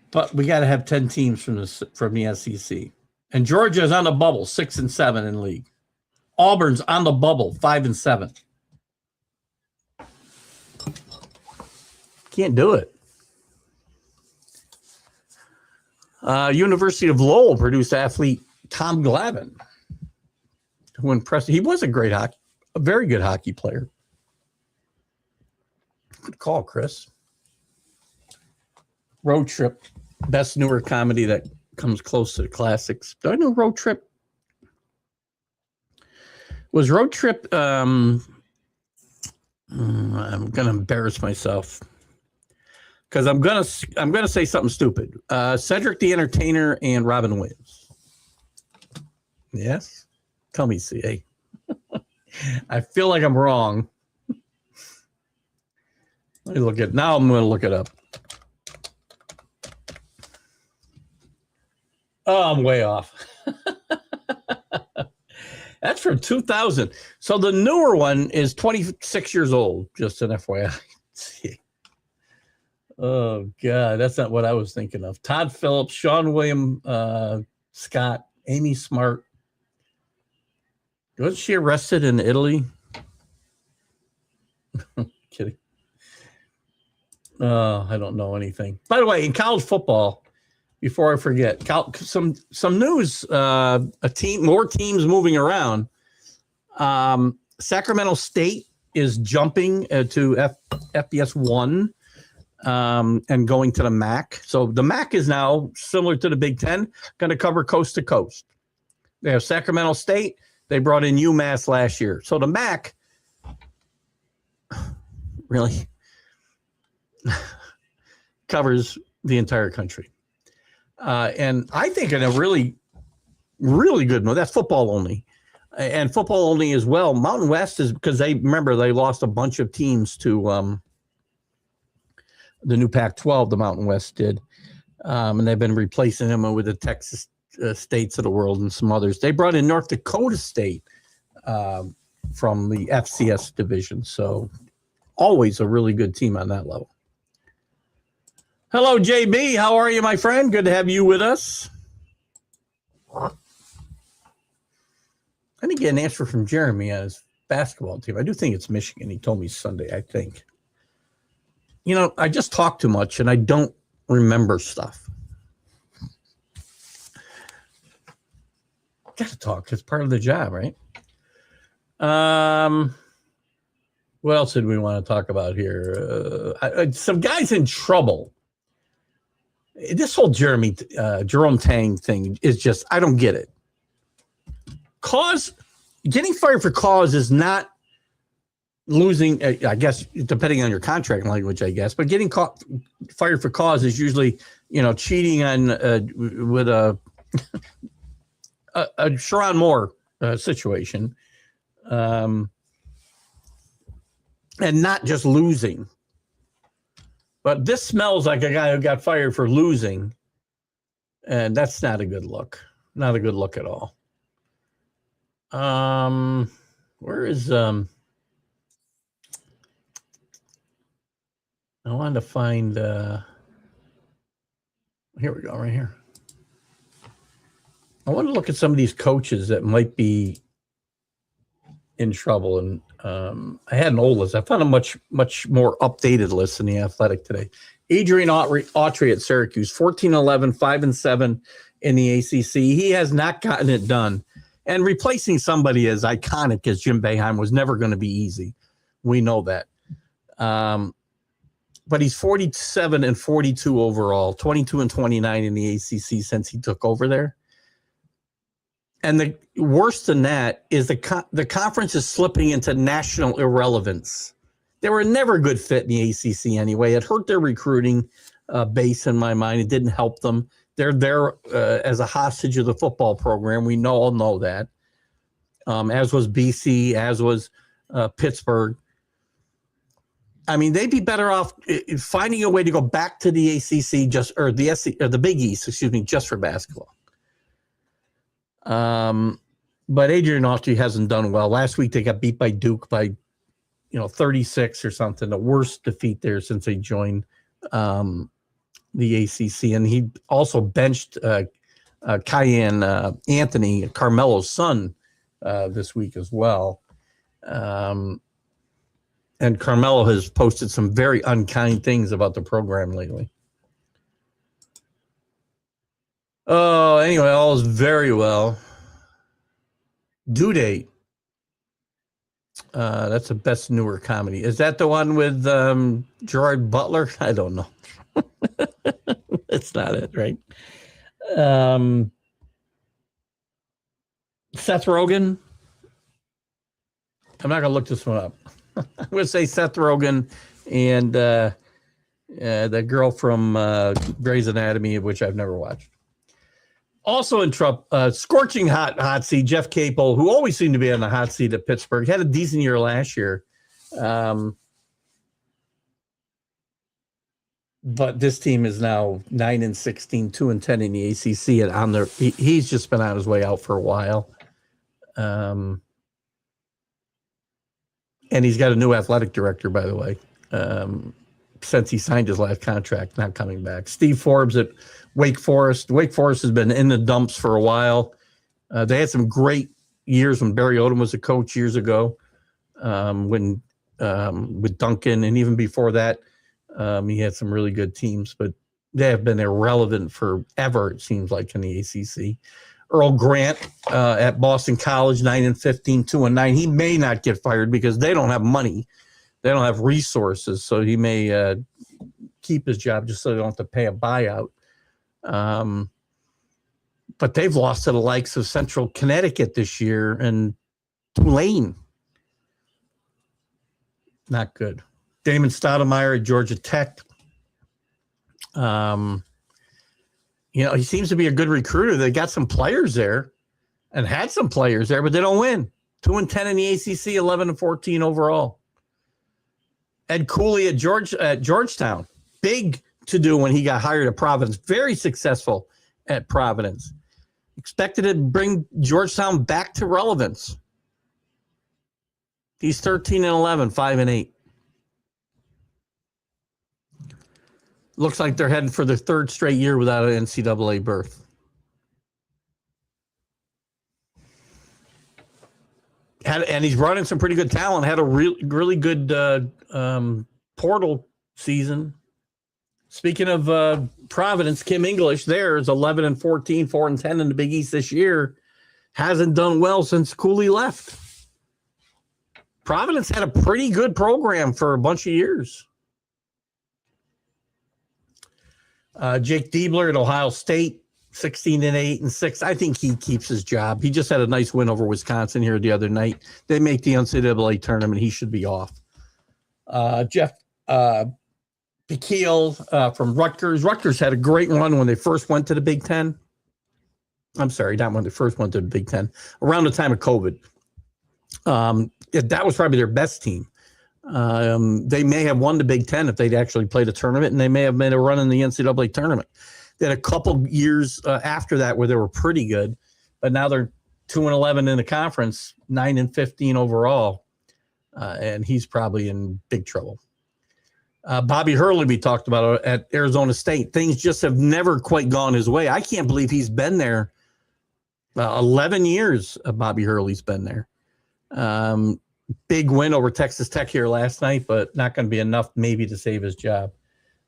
But we got to have 10 teams from the SEC. And Georgia's on the bubble, 6-7 in league. Auburn's on the bubble, 5-7. Can't do it. University of Lowell produced athlete Tom Glavine, who impressed. He was a very good hockey player. Good call, Chris. Road Trip, best newer comedy that comes close to the classics. Do I know Road Trip? Was Road Trip? I'm gonna embarrass myself because I'm gonna say something stupid. Cedric the Entertainer and Robin Williams. Yes, tell me, CA. I feel like I'm wrong. Let me look it. Now I'm going to look it up. Oh, I'm way off. That's from 2000. So the newer one is 26 years old, just an FYI. Oh, God, that's not what I was thinking of. Todd Phillips, Sean William Scott, Amy Smart. Wasn't she arrested in Italy? Kidding. I don't know anything. By the way, in college football, before I forget, some news. More teams moving around. Sacramento State is jumping to FBS 1 and going to the MAC. So the MAC is now similar to the Big Ten, going to cover coast to coast. They have Sacramento State, They brought in UMass last year. So the MAC really covers the entire country. And I think in a really, really good move, that's football only. And football only as well. Mountain West is because they lost a bunch of teams to the new Pac-12, the Mountain West did. And they've been replacing them with the Texas states of the world and some others. They brought in North Dakota State from the FCS division. So always a really good team on that level. Hello, JB. How are you, my friend? Good to have you with us. I didn't get an answer from Jeremy on his basketball team. I do think it's Michigan. He told me Sunday, I think. You know, I just talk too much and I don't remember stuff. Got to talk. It's part of the job, right? What else did we want to talk about here? Some guys in trouble. This whole Jerome Tang thing is just, I don't get it. Getting fired for cause is not losing, I guess, depending on your contract language, I guess, but getting fired for cause is usually, cheating on with a Sharon Moore situation, and not just losing. But this smells like a guy who got fired for losing, and that's not a good look. Not a good look at all. Where is I wanted to find here we go, right here. I want to look at some of these coaches that might be in trouble, and I had an old list. I found a much more updated list in the Athletic today. Adrian Autry at Syracuse, 14-11, 5-7 in the ACC. He has not gotten it done. And replacing somebody as iconic as Jim Boeheim was never going to be easy. We know that. But he's 47-42 overall, 22-29 in the ACC since he took over there. And the worse than that is the conference is slipping into national irrelevance. They were never a good fit in the ACC anyway. It hurt their recruiting base in my mind. It didn't help them. They're there as a hostage of the football program. We all know that. As was BC, as was Pittsburgh. I mean, they'd be better off finding a way to go back to the ACC the Big East, just for basketball. But Adrian Autry hasn't done well. Last week they got beat by Duke by 36 or something, the worst defeat there since they joined the ACC. And he also benched Cayenne Anthony, Carmelo's son, this week as well. And Carmelo has posted some very unkind things about the program lately. Oh, anyway, all is very well. Due Date. That's the best newer comedy. Is that the one with Gerard Butler? I don't know. That's not it, right? Seth Rogen. I'm not going to look this one up. I'm going to say Seth Rogen and the girl from Grey's Anatomy, of which I've never watched. Also in trouble, scorching hot seat, Jeff Capel, who always seemed to be on the hot seat at Pittsburgh, had a decent year last year. But this team is now 9-16, 2-10 in the ACC, and he's just been on his way out for a while. And he's got a new athletic director, by the way, since he signed his last contract, not coming back. Steve Forbes at Wake Forest. Wake Forest has been in the dumps for a while. They had some great years when Barry Odom was a coach years ago, with Duncan, and even before that, he had some really good teams, but they have been irrelevant forever, it seems like, in the ACC. Earl Grant at Boston College, 9-15, 2-9. He may not get fired because they don't have money. They don't have resources, so he may keep his job just so they don't have to pay a buyout. But they've lost to the likes of Central Connecticut this year, and Tulane. Not good. Damon Stoudemire at Georgia Tech. He seems to be a good recruiter. They got some players there and had some players there, but they don't win. 2-10 in the ACC, 11-14 overall. Ed Cooley at Georgetown. Big to do when he got hired at Providence. Very successful at Providence. Expected to bring Georgetown back to relevance. He's 13-11, 5-8. Looks like they're heading for their third straight year without an NCAA berth. And he's brought in some pretty good talent. Had a really good portal season. Speaking of Providence, Kim English there is 11-14, 4-10 in the Big East this year. Hasn't done well since Cooley left. Providence had a pretty good program for a bunch of years. Jake Diebler at Ohio State, 16-8-6. I think he keeps his job. He just had a nice win over Wisconsin here the other night. They make the NCAA tournament. He should be off. Jeff Pikiel from Rutgers. Rutgers had a great run when they first went to the Big Ten. I'm sorry, not when they first went to the Big Ten. Around the time of COVID. That was probably their best team. They may have won the Big Ten if they'd actually played a tournament, and they may have made a run in the NCAA tournament. They had a couple years after that where they were pretty good, but now they're 2-11 in the conference, 9-15 overall, and he's probably in big trouble. Bobby Hurley, we talked about at Arizona State. Things just have never quite gone his way. I can't believe he's been there 11 years. Bobby Hurley's been there. Big win over Texas Tech here last night, but not going to be enough maybe to save his job.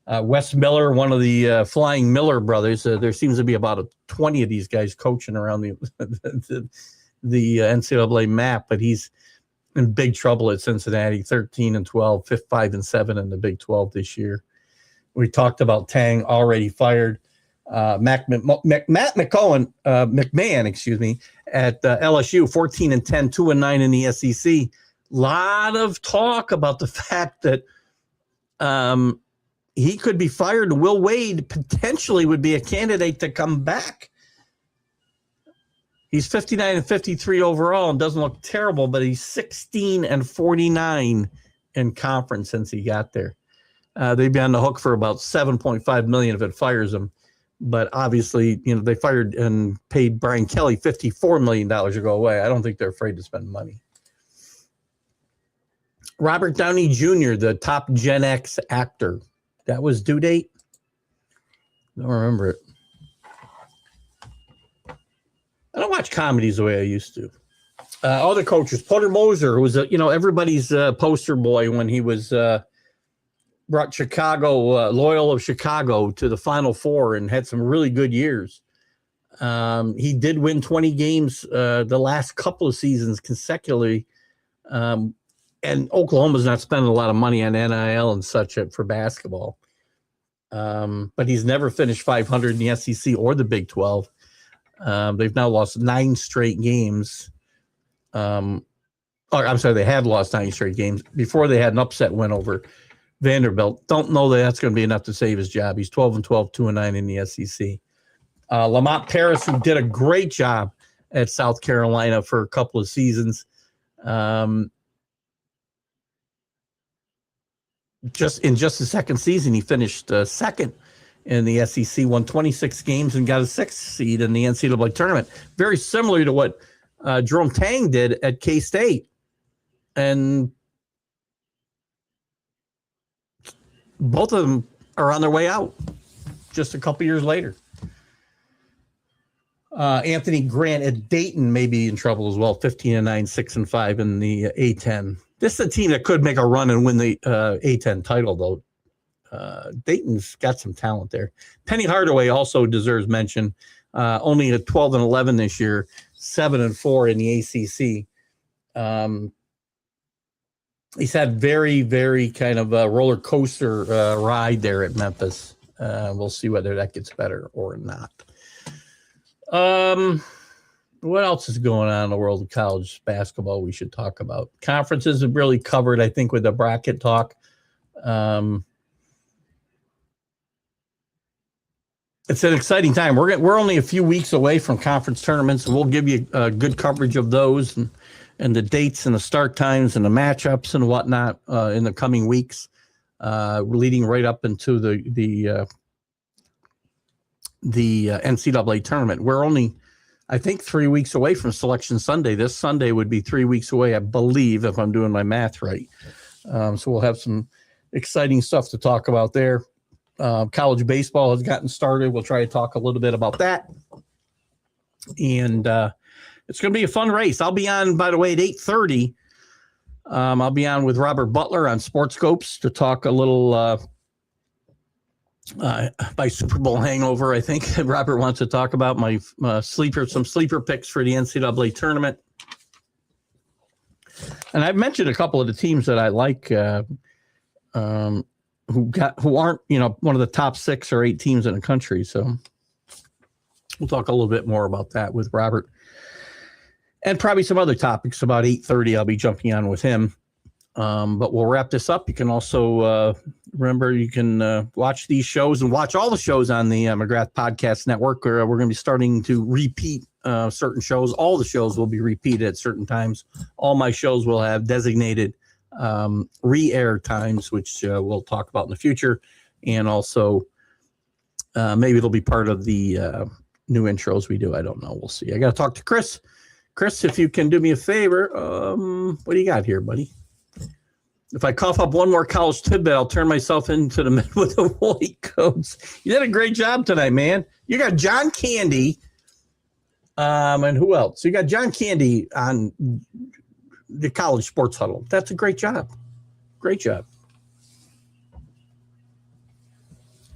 Wes Miller, one of the Flying Miller brothers. There seems to be about 20 of these guys coaching around the NCAA map, but he's in big trouble at Cincinnati, 13-12, 5-7 in the Big 12 this year. We talked about Tang already fired. Matt McMahon, at LSU, 14-10, 2-9 in the SEC. Lot of talk about the fact that he could be fired. Will Wade potentially would be a candidate to come back. He's 59-53 overall and doesn't look terrible, but he's 16-49 in conference since he got there. They'd be on the hook for about $7.5 million if it fires him. But obviously, they fired and paid Brian Kelly $54 million to go away. I don't think they're afraid to spend money. Robert Downey Jr., the top Gen X actor. That was due date? I don't remember it. I don't watch comedies the way I used to. Other coaches, Porter Moser, who was everybody's poster boy when he was brought Chicago, Loyola of Chicago, to the Final Four and had some really good years. He did win 20 games the last couple of seasons consecutively. And Oklahoma's not spending a lot of money on NIL and such for basketball. But he's never finished 500 in the SEC or the Big 12. They've now lost 9 straight games. They had lost 9 straight games. Before they had an upset win over Vanderbilt. Don't know that that's going to be enough to save his job. He's 12-12, 2-9 in the SEC. Lamont Paris, who did a great job at South Carolina for a couple of seasons. Just the second season, he finished second in the SEC, won 26 games and got a 6th seed in the NCAA tournament. Very similar to what Jerome Tang did at K-State. And both of them are on their way out just a couple years later. Anthony Grant at Dayton may be in trouble as well, 15-9, 6-5 in the A-10. This is a team that could make a run and win the A-10 title, though. Dayton's got some talent there. Penny Hardaway also deserves mention. Only at 12-11 this year, 7-4 in the ACC. He's had very, very kind of a roller coaster ride there at Memphis. We'll see whether that gets better or not. What else is going on in the world of college basketball we should talk about? Conferences have really covered, I think, with the bracket talk. It's an exciting time. We're only a few weeks away from conference tournaments, and we'll give you good coverage of those and the dates and the start times and the matchups and whatnot in the coming weeks, leading right up into the NCAA tournament. We're only, I think, 3 weeks away from Selection Sunday. This Sunday would be 3 weeks away, I believe, if I'm doing my math right. So we'll have some exciting stuff to talk about there. College baseball has gotten started. We'll try to talk a little bit about that. And it's going to be a fun race. I'll be on, by the way, at 8:30. I'll be on with Robert Butler on Sports Scopes to talk a little by Super Bowl hangover. I think Robert wants to talk about my some sleeper picks for the NCAA tournament. And I've mentioned a couple of the teams that I like who aren't, one of the top 6 or 8 teams in the country. So we'll talk a little bit more about that with Robert. And probably some other topics. About 8:30, I'll be jumping on with him. But we'll wrap this up. You can also remember you can watch these shows and watch all the shows on the McGrath Podcast Network. We're going to be starting to repeat certain shows. All the shows will be repeated at certain times. All my shows will have designated re-air times, which we'll talk about in the future. And also maybe it'll be part of the new intros we do. I don't know. We'll see. I got to talk to Chris. Chris, if you can do me a favor, what do you got here, buddy? If I cough up one more college tidbit, I'll turn myself into the men with the white coats. You did a great job tonight, man. You got John Candy. And who else? You got John Candy on the College Sports Huddle. That's a great job. Great job.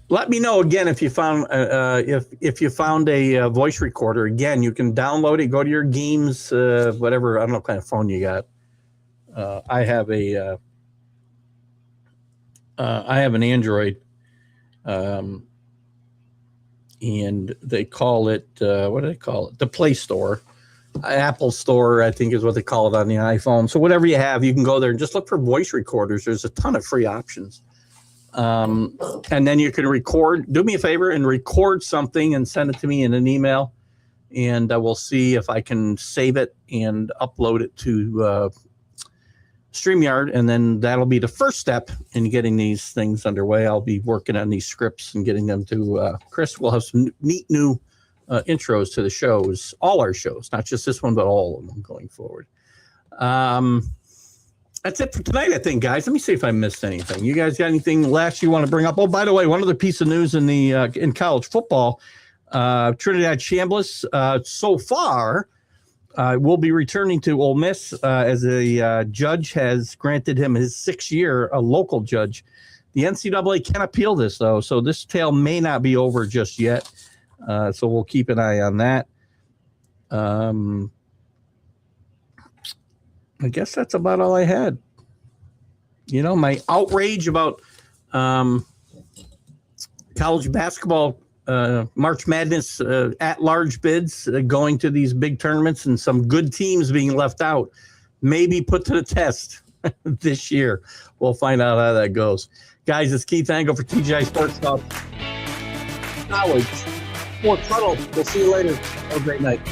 Let me know again if you found if you found a voice recorder. Again, you can download it. Go to your games, whatever. I don't know what kind of phone you got. I have an Android, and they call it what do they call it? The Play Store. Apple Store, I think, is what they call it on the iPhone. So whatever you have, you can go there and just look for voice recorders. There's a ton of free options. And then you can record. Do me a favor and record something and send it to me in an email. And we'll see if I can save it and upload it to StreamYard. And then that'll be the first step in getting these things underway. I'll be working on these scripts and getting them to Chris. We'll have some neat new intros to the shows, all our shows, not just this one, but all of them going forward. That's it for tonight, I think, guys. Let me see if I missed anything. You guys got anything last you want to bring up? Oh, by the way, one other piece of news in the in college football, Trinidad Chambliss so far will be returning to Ole Miss as a judge has granted him his 6th year, a local judge. The NCAA can appeal this, though, so this tale may not be over just yet. So we'll keep an eye on that. I guess that's about all I had. My outrage about college basketball, March Madness at-large bids going to these big tournaments and some good teams being left out may be put to the test this year. We'll find out how that goes. Guys, it's Keith Engle for TGI Sports Talk. College Sports Huddle. We'll see you later. Have a great night.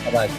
Bye-bye.